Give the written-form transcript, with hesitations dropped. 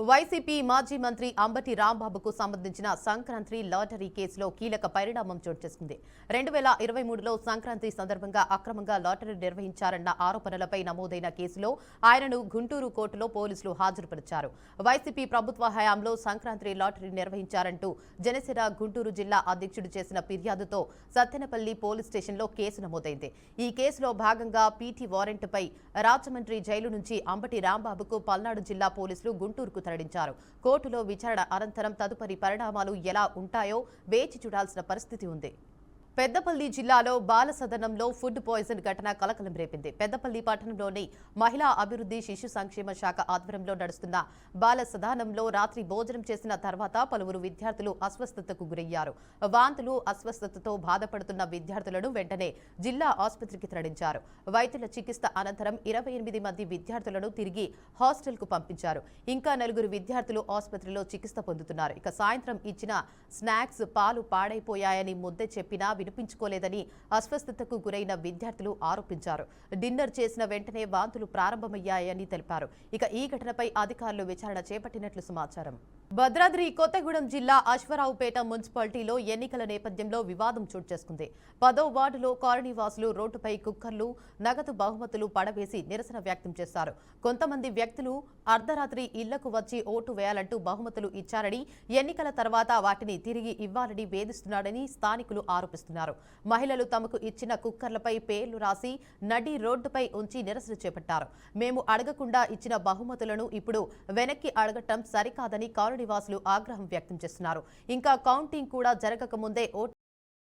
YCP మాజీ మంత్రి అంబటి రాంబాబుకు సంబంధించిన సంక్రాంతి లాటరీ కేసులో కీలక పరిణామం చోటు చేసుకుంది. 2023లో సంక్రాంతి సందర్భంగా అక్రమంగా లాటరీ నిర్వహించారన్న ఆరోపణలపై నమోదైన కేసులో ఆయనను గుంటూరు కోర్టులో పోలీసులు హాజరుపరిచారు. వైసీపీ ప్రభుత్వ హయాంలో సంక్రాంతి లాటరీ నిర్వహించారంటూ జనసేన గుంటూరు జిల్లా అధ్యక్షుడు చేసిన ఫిర్యాదుతో సత్తెనపల్లి పోలీస్ స్టేషన్లో కేసు నమోదైంది. ఈ కేసులో భాగంగా పీటీ వారెంట్పై రాజమండ్రి జైలు నుంచి అంబటి రాంబాబుకు పల్నాడు జిల్లా పోలీసులు గుంటూరుకు తరలించారు. కోర్టులో విచారణ అనంతరం తదుపరి పరిణామాలు ఎలా ఉంటాయో వేచి చూడాల్సిన పరిస్థితి ఉంది. పెద్దపల్లి జిల్లాలో బాల సదనంలో ఫుడ్ పాయిజన్ ఘటన కలకలం రేపింది. పెద్దపల్లి పట్టణంలోని మహిళా అభివృద్ధి శిశు సంక్షేమ శాఖ ఆధ్వర్యంలో నడుస్తున్న బాల సదనంలో రాత్రి భోజనం చేసిన తర్వాత పలువురు విద్యార్థులు అస్వస్థతకు గురయ్యారు. వాంతులు, అస్వస్థతతో బాధపడుతున్న విద్యార్థులను వెంటనే జిల్లా ఆసుపత్రికి తరలించారు. వైద్యుల చికిత్స అనంతరం 28 మంది విద్యార్థులను తిరిగి హాస్టల్కు పంపించారు. ఇంకా 4 విద్యార్థులు ఆసుపత్రిలో చికిత్స పొందుతున్నారు. ఇక సాయంత్రం ఇచ్చిన స్నాక్స్, పాలు పాడైపోయాయని ముద్దే చెప్పినా వినిపించుకోలేదని అస్వస్థతకు గురైన విద్యార్థులు ఆరోపించారు. డిన్నర్ చేసిన వెంటనే వాంతులు ప్రారంభమయ్యాయని తెలిపారు. ఇక ఈ ఘటనపై అధికారులు విచారణ చేపట్టినట్లు సమాచారం. భద్రాద్రి కొత్తగూడెం జిల్లా అశ్వరావుపేట మున్సిపాలిటీలో ఎన్నికల నేపథ్యంలో వివాదం చోటు చేసుకుంది. 10వ వార్డులో కాలనీవాసులు రోడ్డుపై కుక్కర్లు, నగదు బహుమతులు పడవేసి నిరసన వ్యక్తం చేశారు. కొంతమంది వ్యక్తులు అర్ధరాత్రి ఇళ్లకు వచ్చి ఓటు వేయాలంటూ బహుమతులు ఇచ్చారని, ఎన్నికల తర్వాత వాటిని తిరిగి ఇవ్వాలని వేధిస్తున్నాడని స్థానికులు ఆరోపిస్తున్నారు. మహిళలు తమకు ఇచ్చిన కుక్కర్లపై పేర్లు రాసి నడి రోడ్డుపై ఉంచి నిరసన చేపట్టారు. మేము అడగకుండా ఇచ్చిన బహుమతులను ఇప్పుడు వెనక్కి అడగటం సరికాదని కాలనీవాసులు ఆగ్రహం వ్యక్తం చేస్తున్నారు. ఇంకా కౌంటింగ్ కూడా జరగక ముందే ఓటు